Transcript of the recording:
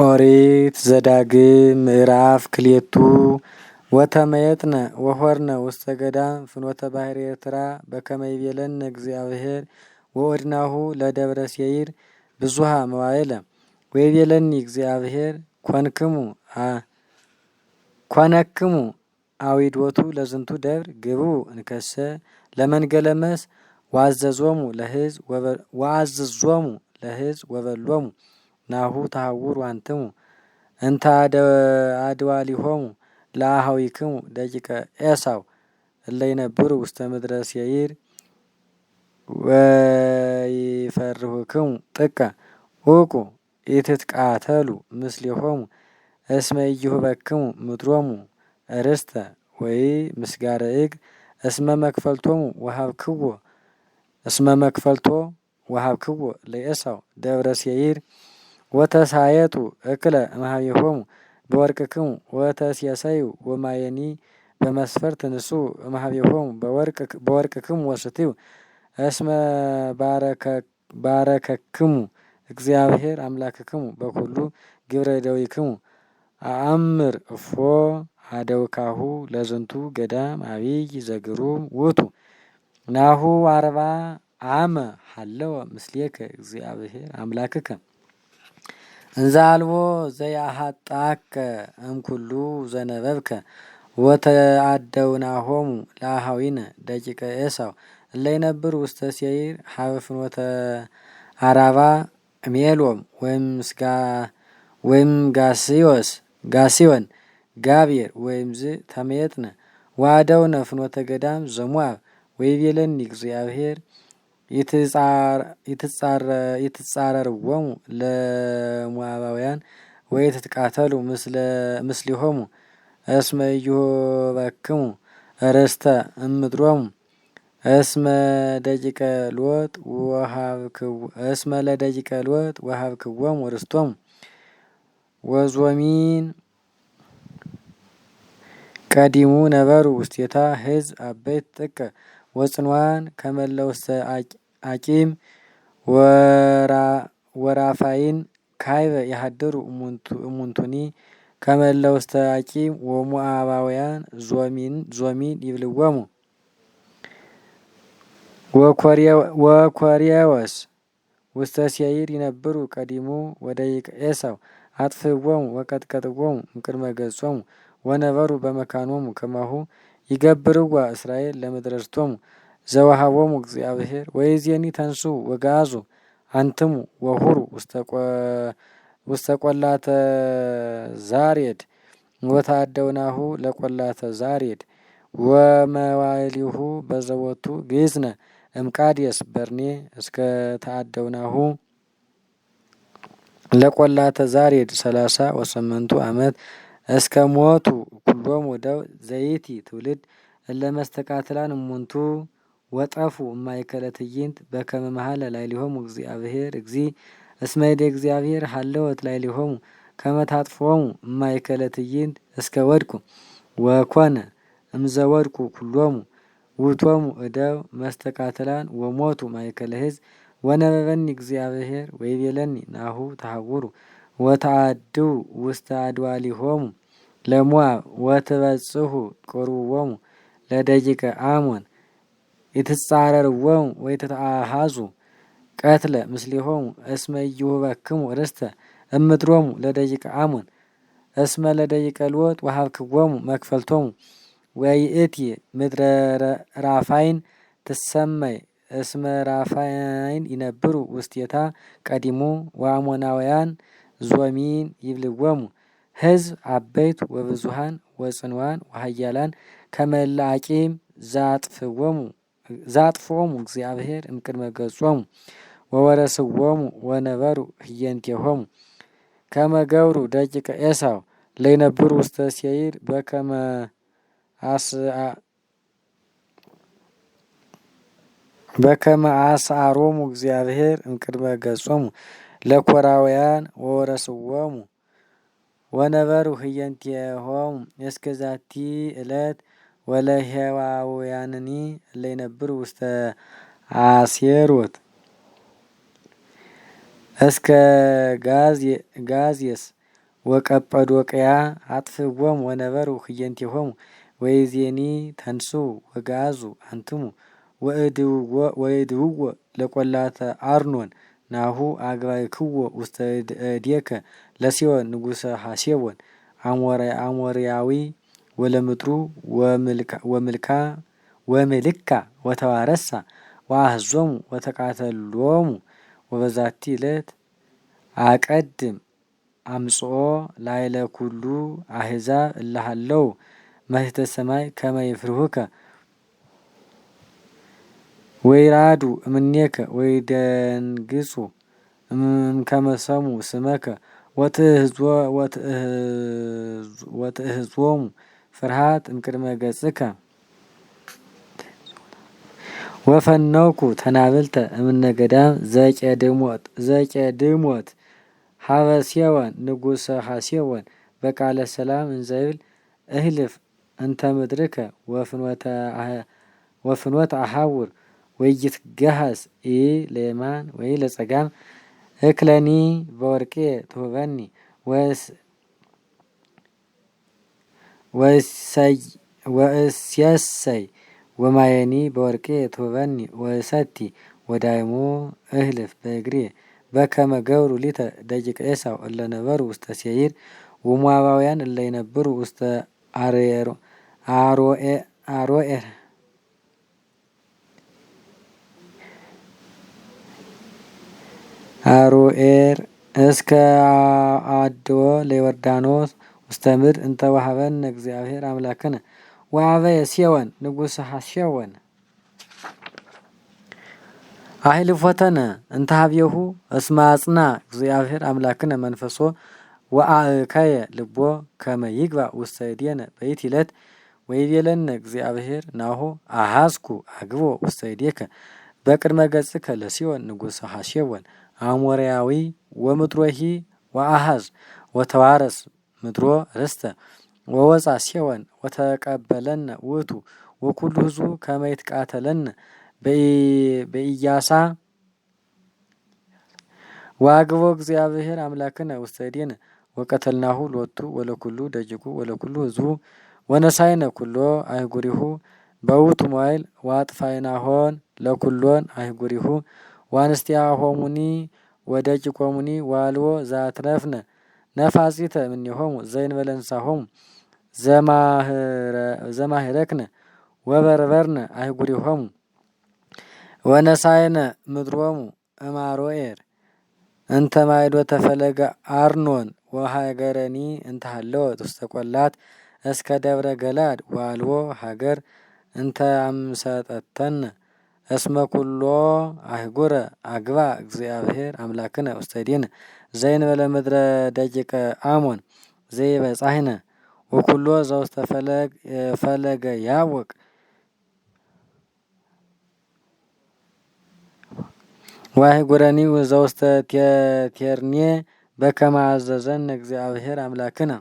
ኦሪት ዘዳግም ምዕራፍ ክልኤቱ ወተመየጥነ ወሖርነ ውስተ ገዳም ፍኖተ ባሕረ ኤርትራ በከመ ይቤለነ እግዚአብሔር ወኦድናሁ ለደብረ ሴይር ብዙኃ መዋዕለ ወይቤለኒ እግዚአብሔር ኮነክሙ አዊዶቱ ለዝንቱ ደብር ግብኡ እንከሰ ለመንገለ መስ ወአዘዞሙ ለሕዝብ ወበሎሙ ናሁ ተሐውሩ አንትሙ እንተ አድዋሊሆሙ ለአኀዊክሙ ደቂቀ ኤሳው እለ ይነብሩ ውስተ ምድረ ሴይር ወይፈርሁክሙ ጥቀ ውቁ ኢትትቃተሉ ምስሌሆሙ እስመ ኢይሁበክሙ ምድሮሙ ርስተ ወይ ምስጋረ እግ እስመ መክፈልቶ ወሀብክዎ ለኤሳው ደብረ ሴይር ወተሳየጡ እክለ እምኀቤሆሙ በወርቅክሙ ወተሴሰዩ ወማየኒ በመስፈርት ንጹሕ እምኀቤሆሙ በወርቅክሙ ወስትዩ እስመ ባረከክሙ እግዚአብሔር አምላክክሙ በኩሉ ግብረ እደዊክሙ አአምር እፎ አደውካሁ ለዝንቱ ገዳም አቢይ ዘግሩም ውእቱ ናሁ 40 ዓመ ሀለወ ምስሌከ እግዚአብሔር አምላክከ እንዘ አልቦ ዘያሃጣከ እምኩሉ ዘነበብከ ወተአደውናሆሙ ለአኀዊነ ደቂቀ ኤሳው እለ ይነብሩ ውስተ ሴይር ሀበ ፍኖተ አራባ ሜሎም ወይም ጋሲዮን ጋብር ወይም ዝ ተመየጥነ ዋደውነ ፍኖተ ገዳም ዘሞአብ ወይቤለኒ እግዚአብሔር ይትጻረርዎሙ ለሞዓባውያን ወይትትቃተሉ ምስሊሆሙ እስመ ኢይሁበክሙ ርስተ እምድሮሙ እስመ ለደቂቀ ሎጥ ወሀብክዎሙ ርስቶሙ ወዞሚን ቀዲሙ ነበሩ ውስቴታ ሕዝብ አበይት ጥቀ ወጽንዋን ከመለ ውስተ አቂም ወራፋይን ካይበ ያሃድሩ እሙንቱኒ ከመለ ውስተ አቂም ወሞዓባውያን ዞሚን ይብልዎሙ ወኮርየወስ ውስተ ሴይር ይነብሩ ቀዲሙ ወደቂቀ ኤሳው አጥፍእዎሙ ወቀጥቀጥዎሙ እምቅድመ ገጾሙ ወነበሩ በመካኖሙ ከማሁ ይገብርዋ እስራኤል ለምድረ ርስቶሙ ዘወሃቦሙ እግዚአብሔር ወይዜኒ ተንሱ ወገአዙ አንትሙ ወሁሩ ውስተ ቆላተ ዛሬድ ወተአደውናሁ ለቆላተ ዛሬድ ወመዋዕሊሁ በዘቦቱ ግእዝነ እምቃዴስ በርኔ እስከ ተአደውናሁ ለቆላተ ዛሬድ 38 ዓመት እስከ ሞቱ ኩሎሙ ደው ዘይቲ ትውልድ እለ መስተቃትላን እሙንቱ ወጠፉ እማእከለ ትዕይንት በከመ መሀለ ላዕሌሆሙ እግዚአብሔር እስመ እደ እግዚአብሔር ሀለወት ላዕሌሆሙ ከመ ታጥፍዎሙ እማእከለ ትዕይንት እስከ ወድቁ ወኮነ እምዘ ወድቁ ኩሎሙ ውእቶሙ እደው መስተቃትላን ወሞቱ ማእከለ ሕዝብ ወነበበኒ እግዚአብሔር ወይቤለኒ ናሁ ተሐውሩ ወተአድው ውስተ አድዋሊሆሙ ለሞዓብ ወትበጽሑ ቁርብዎሙ ለደቂቀ አሞን ይትጻረርዎሙ ወይትትአሐዙ ቀትለ ምስሌሆሙ እስመ ኢይሁበክሙ ርስተ እምድሮሙ ለደቂቀ አሞን እስመ ለደቂቀ ሎጥ ወሀብክዎሙ መክፈልቶሙ ወይእቲ ምድረ ራፋይን ትሰመይ እስመ ራፋይን ይነብሩ ውስቴታ ቀዲሙ ወአሞናውያን ዞሚን ይብልዎሙ ሕዝብ አበይት ወብዙሃን ወጽንዋን ወሀያላን ከመ እለ አቂም ዘአጥፍኦሙ እግዚአብሔር እምቅድመ ገጾሙ ወወረስዎሙ ወነበሩ ህየንቴሆሙ ከመ ገብሩ ደቂቀ ኤሳው ለይነብሩ ውስተ ሴይር በከመ አስዓሮሙ እግዚአብሔር እምቅድመ ገጾሙ ለኮራውያን ወወረስዎሙ ወነበሩ ህየንቴሆሙ እስከ ዛቲ ዕለት ወለሄዋውያንኒ እለ ይነብሩ ውስተ አሴሮት እስከ ጋዝየስ ወቀጰዶቅያ አጥፍዎሙ ወነበሩ ህየንቴሆሙ ወይዜኒ ተንሱ ወጋዙ አንትሙ ወእድውዎ ለቈላተ አርኖን ናሁ አግባእክዎ ውስተ እዴከ ለሲዮን ንጉሰ ሐሴቦን አሞራዊ ወለምድሩ ወምልካ ወተዋረሳ ወአህዞሙ ወተቃተሎሙ ወበዛቲ ዕለት አቀድም አምጽኦ ላይለ ኩሉ አሕዛብ እላሃለው መህተ ሰማይ ከመ ይፍርሁከ ወይራዱ እምኔከ ወይደንግጹ እምከመ ሰምዑ ስመከ ወትእህዞሙ ፍርሃት እምቅድመ ገጽከ ወፈነውኩ ተናብልተ እምነ ገዳም ዘቄድሞት ሀበ ሴወን ንጉሰ ሐሴቦን በቃለ ሰላም እንዘይብል እህልፍ እንተ ምድርከ ወፍኖተ አሐውር ወይትገሃስ ኢ ለየማን ወይ ለጸጋም እክለኒ በወርቄ ትሁበኒ ወእስየሰይ ወማየኒ በወርቄ ትሁበኒ ወሰቲ ወዳይሞ እህልፍ በእግሬ በከመ ገብሩ ሊተ ደቂቀ ኤሳው እለ ነበሩ ውስተ ሴይር ወሞዓባውያን እለ ይነብሩ ውስተ አሮኤር እስከ አድዎ ለዮርዳኖስ ውስተ ምድር እንተ ወሀበነ እግዚአብሔር አምላክነ ወአበየ ሴወን ንጉሰ ሐሴቦን አህልፎተነ እንተ ሀቤሁ እስመ አጽና እግዚአብሔር አምላክነ መንፈሶ ወአእከየ ልቦ ከመ ይግባእ ውስተ እዴነ በይእቲ ዕለት ወይቤለነ እግዚአብሔር ናሁ አሐዝኩ አግቦ ውስተ እዴከ በቅድመ ገጽከ ለሲዮን ንጉሰ ሐሴቦን አሞራዊ ወምድሮሂ ወአሐዝ ወተዋረስ ምድሮ ርስተ ወወፃ ሴወን ወተቀበለነ ውእቱ ወኩሉ ህዝቡ ከመ ይትቃተለነ በኢያሳ ወአግቦ እግዚአብሔር አምላክነ ውስተ እዴነ ወቀተልናሁ ሎቱ ወለኩሉ ደቂቁ ወለኩሉ ህዝቡ ወነሳይነ ኩሎ አህጉሪሁ በውእቱ መዋዕል ወአጥፋይናሆን ለኩሎን አህጉሪሁ ወአንስቲያሆሙኒ ወደቂቆሙኒ ወአልቦ ዘአትረፍነ ነፋጺተ እምኔሆሙ ዘእንበለ እንስሳሆሙ ዘማህረክነ ወበርበርነ አህጉሪሆሙ ወነሳይነ ምድሮሙ እማሮኤር እንተ ማይዶተ ፈለገ አርኖን ወሀገረኒ እንተ ሀለወት ውስተ ቈላት እስከ ደብረ ገላድ ወአልቦ ሀገር እንተ አምሰጠተነ እስመ ኩሎ አህጉረ አግባ እግዚአብሔር አምላክነ ውስተ እዴነ ዘእንበለ ምድረ ደቂቀ አሞን ዘይበጻሕነ ወኩሎ ዘውስተ ፈለገ ያቦቅ ወአህጉረኒ ዘውስተ ቴርኔ በከመ አዘዘነ እግዚአብሔር አምላክነ